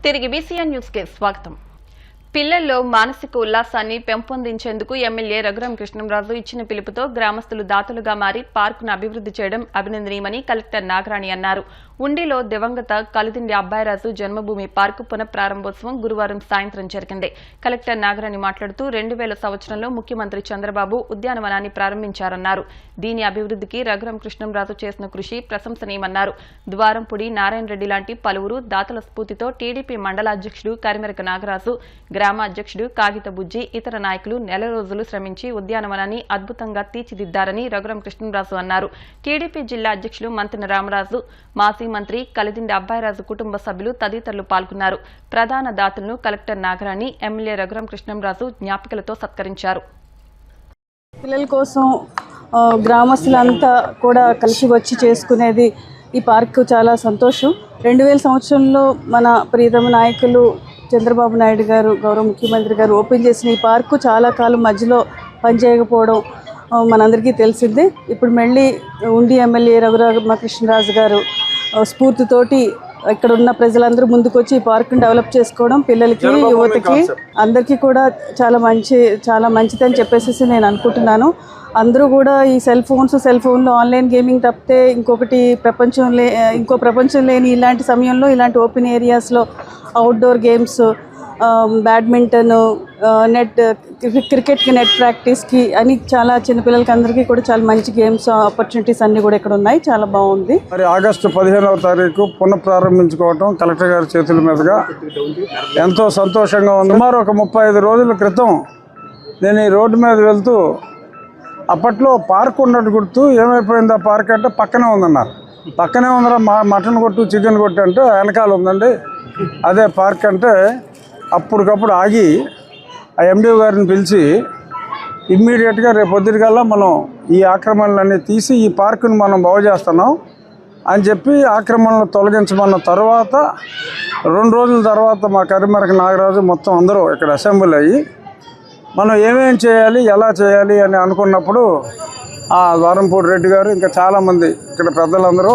తిరిగి BCN news కి స్వాగతం. పిల్లల్లో మానసిక ఉల్లాసాన్ని పెంపొందించేందుకు ఎమ్మెల్యే రఘురాం కృష్ణంరాజు ఇచ్చిన పిలుపుతో గ్రామస్తులు దాతలుగా మారి పార్కును అభివృద్ధి చేయడం అభినందనీయమని కలెక్టర్ నాగరాణి అన్నారు. ఉండిలో దివంగత కలిదిండి అబ్బాయిరాజు జన్మభూమి పార్కు పునఃప్రారంభోత్సవం గురువారం సాయంత్రం జరిగింది. కలెక్టర్ నాగరాణి మాట్లాడుతూ 2000 సంవత్సరంలో ముఖ్యమంత్రి చంద్రబాబు ఉద్యానవనాన్ని ప్రారంభించారన్నారు. దీని అభివృద్ధికి రఘురాం కృష్ణంరాజు చేసిన కృషి ప్రశంసనీయమన్నారు. ద్వారంపూడి నారాయణ రెడ్డి లాంటి పలువురు దాతల స్ఫూర్తితో టీడీపీ మండల అధ్యక్షుడు కరిమెరక నాగరాజు, గ్రామ అధ్యక్షుడు కాగిత బుజ్జి, ఇతర నాయకులు నెల రోజులు శ్రమించి ఉద్యానవనాన్ని అద్భుతంగా తీర్చిదిద్దారని రఘురాం కృష్ణంరాజు అన్నారు. టీడీపీ జిల్లా అధ్యక్షులు మంతెన రామరాజు, మాజీ మంత్రి కలిదిండి అబ్బాయిరాజు కుటుంబ సభ్యులు తదితరులు పాల్గొన్నారు. ప్రధాన దాతలను కలెక్టర్ నాగరాణి, ఎమ్మెల్యే రఘురాం కృష్ణంరాజు జ్ఞాపికలతో సత్కరించారు. పిల్లల కోసం గ్రామస్తులంతా కూడా కలిసి వచ్చి చేసుకునేది ఈ పార్కు చాలా సంతోషం. 2000 సంవత్సరంలో మన ప్రియతమ నాయకులు చంద్రబాబు నాయుడు గారు, గౌరవ ముఖ్యమంత్రి గారు ఓపెన్ చేసిన ఈ పార్కు చాలా కాలం మధ్యలో పనిచేయకపోవడం మనందరికీ తెలిసిందే. ఇప్పుడు మళ్ళీ ఉండి ఎమ్మెల్యే రఘురామ కృష్ణరాజు గారు స్ఫూర్తితోటి ఇక్కడ ఉన్న ప్రజలందరూ ముందుకొచ్చి ఈ పార్కును డెవలప్ చేసుకోవడం పిల్లలకి, యువతకి అందరికీ కూడా చాలా మంచిదని చెప్పేసి నేను అనుకుంటున్నాను. అందరూ కూడా ఈ సెల్ ఫోన్లో ఆన్లైన్ గేమింగ్ తప్పితే ఇంకో ప్రపంచం లేని ఇలాంటి సమయంలో ఇలాంటి ఓపెన్ ఏరియాస్లో అవుట్డోర్ గేమ్స్, బ్యాడ్మింటన్, క్రికెట్కి నెట్ ప్రాక్టీస్కి అని చాలా చిన్నపిల్లలకి అందరికీ కూడా చాలా మంచి గేమ్స్ ఆపర్చునిటీస్ అన్నీ కూడా ఇక్కడ ఉన్నాయి. చాలా బాగుంది. మరి ఆగస్టు 15వ తారీఖు పునఃప్రారంభించుకోవటం కలెక్టర్ గారి చేతుల మీదుగా ఎంతో సంతోషంగా ఉంది. సుమారు ఒక 35 రోజుల క్రితం నేను ఈ రోడ్డు మీద వెళ్తూ అప్పట్లో పార్క్ ఉన్నట్టు గుర్తు, ఏమైపోయింది ఆ పార్క్ అంటే పక్కనే ఉందన్నారు. పక్కనే ఉందరా, మటన్ కొట్టు, చికెన్ కొట్టు అంటే వెనకాల ఉందండి అదే పార్క్ అంటే అప్పటికప్పుడు ఆగి ఆ ఎండి గారిని పిలిచి ఇమ్మీడియట్గా రేపు పొద్దుటికల్లా మనం ఈ ఆక్రమణలన్నీ తీసి ఈ పార్కుని మనం బాగు చేస్తున్నాం అని చెప్పి ఆక్రమణలు తొలగించమన్న తర్వాత 2 రోజుల తర్వాత మా కరిమెరక నాగరాజు మొత్తం అందరూ ఇక్కడ అసెంబ్లీ అయ్యి మనం ఏమేం చేయాలి, ఎలా చేయాలి అని అనుకున్నప్పుడు ఆ ద్వారంపూడి రెడ్డి గారు ఇంకా చాలామంది ఇక్కడ పెద్దలందరూ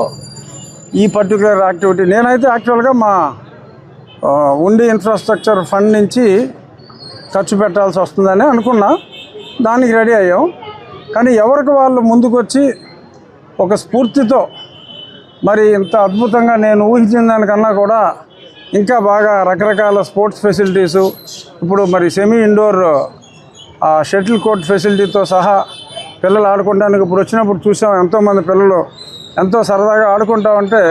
ఈ పర్టికులర్ యాక్టివిటీ, నేనైతే యాక్చువల్గా మా ఉండి ఇన్ఫ్రాస్ట్రక్చర్ ఫండ్ నుంచి ఖర్చు పెట్టాల్సి వస్తుందని అనుకున్నా. దానికి రెడీ అయ్యాం. కానీ ఎవరికి వాళ్ళు ముందుకొచ్చి ఒక స్ఫూర్తితో మరి ఇంత అద్భుతంగా నేను ఊహించిన దానికన్నా కూడా ఇంకా బాగా రకరకాల స్పోర్ట్స్ ఫెసిలిటీసు, ఇప్పుడు మరి సెమీ ఇండోర్ షటిల్ కోర్ట్ ఫెసిలిటీతో సహా పిల్లలు ఆడుకోవడానికి ఇప్పుడు వచ్చినప్పుడు చూసాం. ఎంతోమంది పిల్లలు ఎంతో సరదాగా ఆడుకుంటా ఉంటే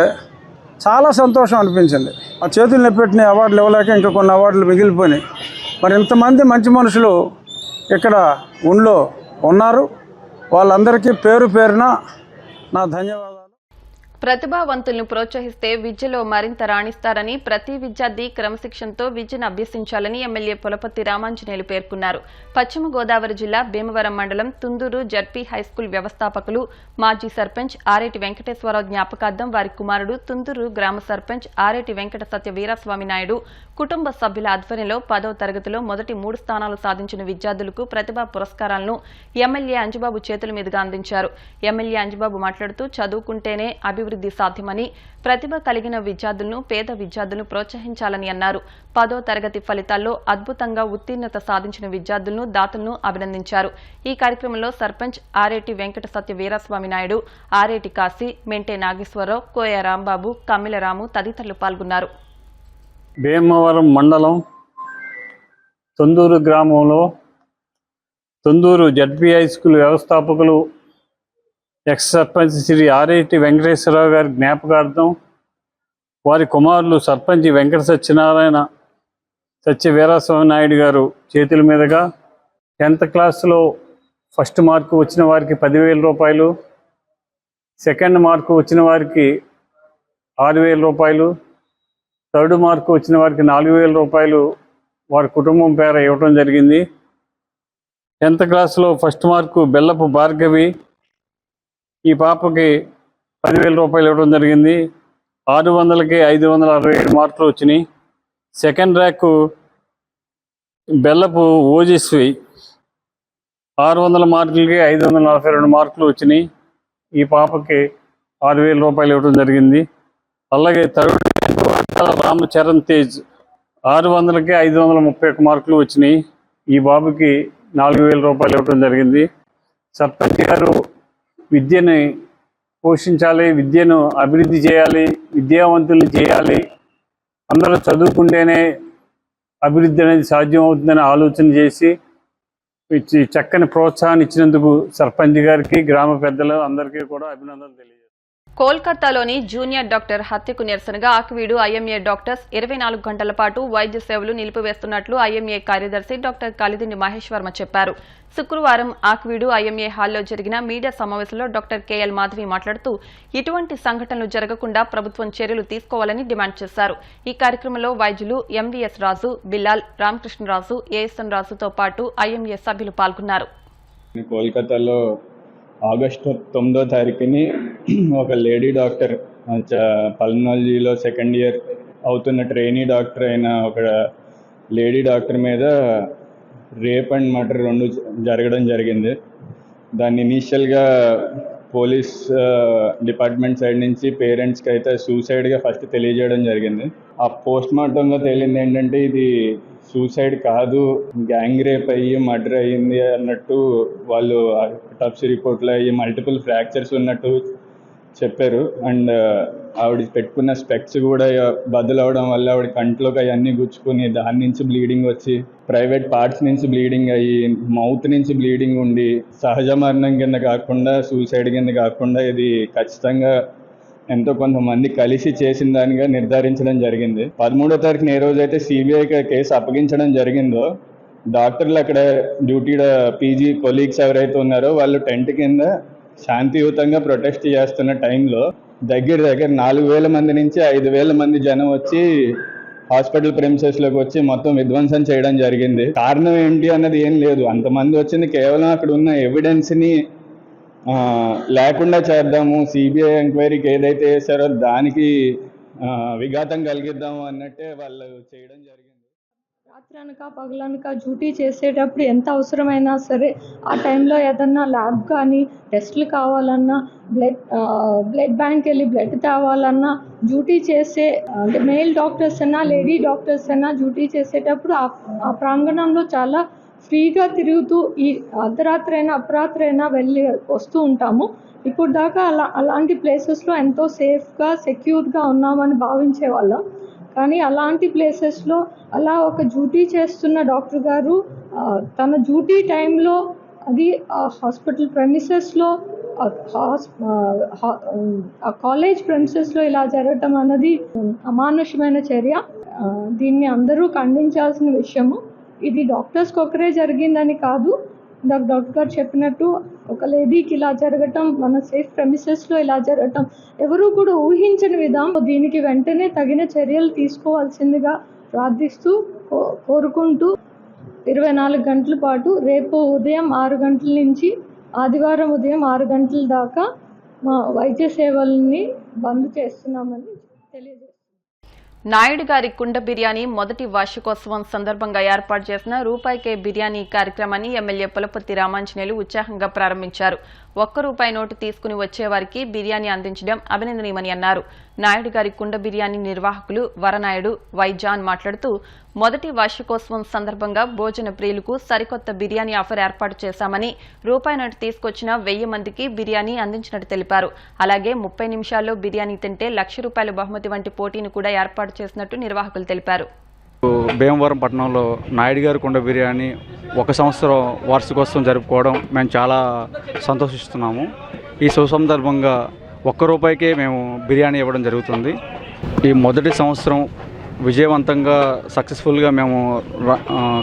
చాలా సంతోషం అనిపించింది. ఆ చేతులు నెప్పెట్టిన అవార్డులు ఇవ్వలేక ఇంకా కొన్ని అవార్డులు మిగిలిపోయినాయి. మరి ఇంతమంది మంచి మనుషులు ఇక్కడ ఊళ్ళో ఉన్నారు. వాళ్ళందరికీ పేరు పేరున నా ధన్యవాదాలు. ప్రతిభావంతులను ప్రోత్సహిస్తే విద్యలో మరింత రాణిస్తారని, ప్రతి విద్యార్థి క్రమశిక్షణతో విద్యను అభ్యసించాలని ఎమ్మెల్యే పులపర్తి రామాంజనేయులు పేర్కొన్నారు. పశ్చిమ గోదావరి జిల్లా భీమవరం మండలం తుందూరు జడ్పీ హైస్కూల్ వ్యవస్థాపకులు, మాజీ సర్పంచ్ ఆరేటి వెంకటేశ్వరరావు జ్ఞాపకార్థం వారి కుమారుడు తుందూరు గ్రామ సర్పంచ్ ఆరేటి వెంకట సత్య వీరస్వామి నాయుడు కుటుంబ సభ్యుల ఆధ్వర్యంలో 10వ తరగతిలో మొదటి 3 స్థానాలు సాధించిన విద్యార్థులకు ప్రతిభా పురస్కారాలను ఎమ్మెల్యే అంజుబాబు చేతుల మీదుగా అందించారు. ఎమ్మెల్యే అంజుబాబు మాట్లాడుతూ చదువుకుంటేనే అభివృద్ధి సాధ్యమని, ప్రతిభ కలిగిన విద్యార్థులను, పేద విద్యార్థులను ప్రోత్సహించాలని అన్నారు. 10వ తరగతి ఫలితాల్లో అద్భుతంగా ఉత్తీర్ణత సాధించిన విద్యార్థులను, దాతలను అభినందించారు. ఈ కార్యక్రమంలో సర్పంచ్ ఆరేటి వెంకట సత్య వీరస్వామి నాయుడు, ఆరేటి కాశీ, మెంటే నాగేశ్వరరావు, కోయ రాంబాబు, కమ్మిల రాము తదితరులు పాల్గొన్నారు. భీమవరం మండలం తుందూరు గ్రామంలో తుందూరు జడ్పీ హై స్కూల్ వ్యవస్థాపకులు ఎక్స్ సర్పంచ్ శ్రీ ఆరేటి వెంకటేశ్వరరావు గారి జ్ఞాపకార్థం వారి కుమారులు సర్పంచ్ వెంకట సత్యనారాయణ సత్య వీరస్వామి నాయుడు గారు చేతుల మీదుగా 10th క్లాస్లో ఫస్ట్ మార్కు వచ్చిన వారికి 10,000 రూపాయలు, సెకండ్ మార్కు వచ్చిన వారికి 6,000 రూపాయలు, థర్డ్ మార్కు వచ్చిన వారికి 4,000 రూపాయలు వారి కుటుంబం పేర ఇవ్వటం జరిగింది. 10th క్లాస్లో ఫస్ట్ మార్కు బెల్లపు భార్గవి, ఈ పాపకి 10,000 రూపాయలు ఇవ్వడం జరిగింది. 600కి 567 మార్కులు వచ్చినాయి. సెకండ్ ర్యాంకు బెల్లపు ఓజస్వి 600 మార్కులకి 542 మార్కులు వచ్చినాయి. ఈ పాపకి 6,000 రూపాయలు ఇవ్వడం జరిగింది. అలాగే థర్డ్ రామచరణ్ తేజ్ 600కి 531 మార్కులు వచ్చినాయి. ఈ బాబుకి 4,000 రూపాయలు ఇవ్వడం జరిగింది. సర్పంచ్ గారు విద్యని పోషించాలి, విద్యను అభివృద్ధి చేయాలి, విద్యావంతులు చేయాలి, అందరూ చదువుకుంటేనే అభివృద్ధి అనేది సాధ్యం అవుతుందని ఆలోచన చేసి చక్కని ప్రోత్సాహాన్ని ఇచ్చినందుకు సర్పంచ్ గారికి, గ్రామ పెద్దలు అందరికీ కూడా అభినందనలు తెలియజేస్తాను. కోల్కతాలోని జూనియర్ డాక్టర్ హత్యకు నిరసనగా ఆక్వీడు ఐఎంఏ డాక్టర్స్ 24 గంటల పాటు వైద్య సేవలు నిలిపివేస్తున్నట్లు ఐఎంఏ కార్యదర్శి డాక్టర్ కలిదిండి మహేష్ వర్మ చెప్పారు. శుక్రవారం ఆక్వీడు ఐఎంఏ హాల్లో జరిగిన మీడియా సమావేశంలో డాక్టర్ కేఎల్ మాధవి మాట్లాడుతూ ఇటువంటి సంఘటనలు జరగకుండా ప్రభుత్వం చర్యలు తీసుకోవాలని డిమాండ్ చేశారు. ఈ కార్యక్రమంలో వైద్యులు ఎంవీఎస్ రాజు, బిల్లాల్, రామకృష్ణరాజు, ఏఎస్ఎన్ రాజుతో పాటు ఐఎంఏ సభ్యులు పాల్గొన్నారు. కోల్కతాలో ఆగస్టు 9వ తారీఖుని ఒక లేడీ డాక్టర్, పల్మనాలజీలో సెకండ్ ఇయర్ అవుతున్న ట్రైనీ డాక్టర్ అయిన ఒక లేడీ డాక్టర్ మీద రేప్ అండ్ మర్డర్ 2 జరగడం జరిగింది. దాన్ని ఇనీషియల్గా పోలీస్ డిపార్ట్మెంట్ సైడ్ నుంచి పేరెంట్స్కి అయితే సూసైడ్గా ఫస్ట్ తెలియజేయడం జరిగింది. ఆ పోస్ట్ మార్టంలో తేలింది ఏంటంటే ఇది సూసైడ్ కాదు, గ్యాంగ్ రేప్ అయ్యి మర్డర్ అయ్యింది అన్నట్టు వాళ్ళు ఆటోప్సీ రిపోర్ట్లో అయ్యి మల్టిపుల్ ఫ్రాక్చర్స్ ఉన్నట్టు చెప్పారు. అండ్ ఆవిడ పెట్టుకున్న స్పెక్స్ కూడా బదులవడం వల్ల ఆవిడ కంట్లోకి అవన్నీ గుచ్చుకుని దాని నుంచి బ్లీడింగ్ వచ్చి, ప్రైవేట్ పార్ట్స్ నుంచి బ్లీడింగ్ అయ్యి, మౌత్ నుంచి బ్లీడింగ్ ఉండి, సహజ మరణం కింద కాకుండా సూసైడ్ కింద కాకుండా ఇది ఖచ్చితంగా ఎంతో కొంతమంది కలిసి చేసిన దానిగా నిర్ధారించడం జరిగింది. 13వ తారీఖున ఏ రోజైతే సిబిఐకి కేసు అప్పగించడం జరిగిందో డాక్టర్లు అక్కడ డ్యూటీలో పీజీ కొలీగ్స్ ఎవరైతే ఉన్నారో వాళ్ళు టెంట్ కింద శాంతియుతంగా ప్రొటెస్ట్ చేస్తున్న టైంలో దగ్గర 4,000 మంది నుంచి 5,000 మంది జనం వచ్చి హాస్పిటల్ ప్రెమిసెస్లోకి వచ్చి మొత్తం విధ్వంసం చేయడం జరిగింది. కారణం ఏంటి అన్నది ఏం లేదు, అంతమంది వచ్చింది కేవలం అక్కడ ఉన్న ఎవిడెన్స్ని లేకుండా చేద్దాము, సిబిఐ ఎంక్వైరీకి ఏదైతే చేశారో దానికి విఘాతం కలిగిద్దాము అన్నట్టే వాళ్ళు చేయడం జరిగింది. రాత్రనక పగలనక డ్యూటీ చేసేటప్పుడు ఎంత అవసరమైనా సరే ఆ టైంలో ఏదన్నా ల్యాబ్ కానీ టెస్టులు కావాలన్నా, బ్లడ్ బ్యాంక్ వెళ్ళి బ్లడ్ తేవాలన్నా, డ్యూటీ చేసే అంటే మేల్ డాక్టర్స్ అయినా లేడీ డాక్టర్స్ అయినా డ్యూటీ చేసేటప్పుడు ఆ ప్రాంగణంలో చాలా ఫ్రీగా తిరుగుతూ ఈ అర్ధరాత్రి అయినా అపరాత్రి అయినా వెళ్ళి వస్తూ ఉంటాము. ఇప్పుడు దాకా అలాంటి ప్లేసెస్లో ఎంతో సేఫ్గా సెక్యూర్గా ఉన్నామని భావించేవాళ్ళం. కానీ అలాంటి ప్లేసెస్లో అలా ఒక డ్యూటీ చేస్తున్న డాక్టర్ గారు తన డ్యూటీ టైంలో అది హాస్పిటల్ ప్రెమిసెస్లో, కాలేజ్ ప్రెమిసెస్లో ఇలా జరగటం అన్నది అమానుషమైన చర్య. దీన్ని అందరూ ఖండించాల్సిన విషయము. ఇది డాక్టర్స్కి ఒకరే జరిగిందని కాదు, డాక్టర్ గారు చెప్పినట్టు ఒక లేడీకి ఇలా జరగటం, మన సేఫ్ ప్రెమిసెస్లో ఇలా జరగటం ఎవరూ కూడా ఊహించని విధానం. దీనికి వెంటనే తగిన చర్యలు తీసుకోవాల్సిందిగా ప్రార్థిస్తూ కోరుకుంటూ 24 గంటల పాటు రేపు ఉదయం 6 గంటల నుంచి ఆదివారం ఉదయం 6 గంటల దాకా మా వైద్య సేవల్ని బంద్ చేస్తున్నామని తెలియజేస్తున్నాం. నాయుడు గారి కుండ బిర్యానీ మొదటి వార్షికోత్సవం సందర్భంగా ఏర్పాటు చేసిన రూపాయికే బిర్యానీ కార్యక్రమాన్ని ఎమ్మెల్యే పులపర్తి రామాంజనేయులు ఉత్సాహంగా ప్రారంభించారు. ₹1 నోటు తీసుకుని వచ్చేవారికి బిర్యానీ అందించడం అభినందనీయమని అన్నారు. నాయుడు గారి కుండ బిర్యానీ నిర్వాహకులు వరనాయుడు, వైజాన్ మాట్లాడుతూ మొదటి వార్షికోత్సవం సందర్భంగా భోజన ప్రియులకు సరికొత్త బిర్యానీ ఆఫర్ ఏర్పాటు చేశామని, ₹1 నోటు తీసుకొచ్చిన 1000 మందికి బిర్యానీ అందించినట్టు తెలిపారు. అలాగే 30 నిమిషాల్లో బిర్యానీ తింటే ₹1,00,000 బహుమతి వంటి పోటీని కూడా ఏర్పాటు చేసినట్టు నిర్వాహకులు తెలిపారు. భీమవరం పట్టణంలో నాయుడు గారి కుండ బిర్యానీ 1 సంవత్సరం వార్షికోత్సవం జరుపుకోవడం మేము చాలా సంతోషిస్తున్నాము. ఈ సందర్భంగా ₹1కే మేము బిర్యానీ ఇవ్వడం జరుగుతుంది. ఈ మొదటి సంవత్సరం విజయవంతంగా సక్సెస్ఫుల్గా మేము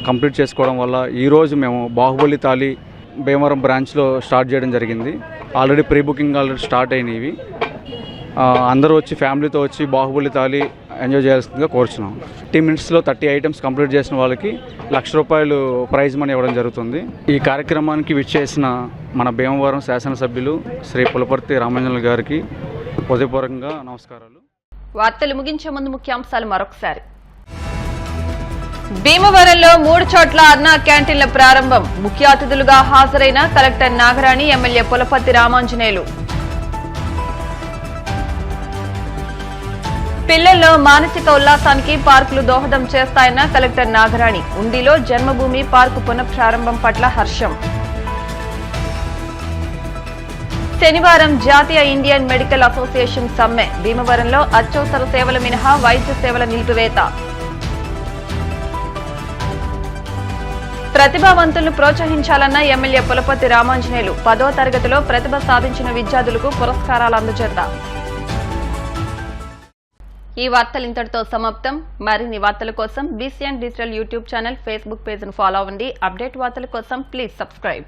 కంప్లీట్ చేసుకోవడం వల్ల ఈరోజు మేము బాహుబలి థాలి భీమవరం బ్రాంచ్లో స్టార్ట్ చేయడం జరిగింది. ఆల్రెడీ ప్రీ బుకింగ్ స్టార్ట్ అయినవి. అందరూ వచ్చి ఫ్యామిలీతో వచ్చి బాహుబలి థాలి ఎంజాయ్ చేయాల్సిందిగా కోరుచున్నాం. 30 మినిట్స్లో 30 ఐటమ్స్ కంప్లీట్ చేసిన వాళ్ళకి ₹1,00,000 ప్రైజ్ మనీ ఇవ్వడం జరుగుతుంది. ఈ కార్యక్రమానికి విచ్చేసిన మన భీమవరం శాసనసభ్యులు శ్రీ పులపర్తి రామాంజనేయులు గారికి హృదయపూర్వకంగా నమస్కారాలు. వార్తలు ముగించే ముందు ముఖ్యాంశాలు మరొకసారి. భీమవరంలో 3 చోట్ల అన్నా క్యాంటీన్ల ప్రారంభం. ముఖ్య అతిథులుగా హాజరైన కలెక్టర్ నాగరాణి, ఎమ్మెల్యే పులపర్తి రామాంజనేయులు. పిల్లల్లో మానసిక ఉల్లాసానికి పార్కులు దోహదం చేస్తాయన్న కలెక్టర్ నాగరాణి. ఉండిలో జన్మభూమి పార్కు పునఃప్రారంభం పట్ల హర్షం. శనివారం జాతీయ ఇండియన్ మెడికల్ అసోసియేషన్ సమ్మె. భీమవరంలో అత్యవసర సేవల మినహా వైద్య సేవల నిలిపివేత. ప్రతిభావంతులను ప్రోత్సహించాలన్న ఎమ్మెల్యే పులపర్తి రామాంజనేయులు. 10వ తరగతిలో ప్రతిభ సాధించిన విద్యార్థులకు పురస్కారాలు అందజేత. ఈ వార్తలు ఇంతటితో సమాప్తం. మరిన్ని వార్తల కోసం BCN digital YouTube channel, Facebook పేజ్ను ఫాలో అవ్వండి. అప్డేట్ వార్తల కోసం ప్లీజ్ సబ్స్క్రైబ్.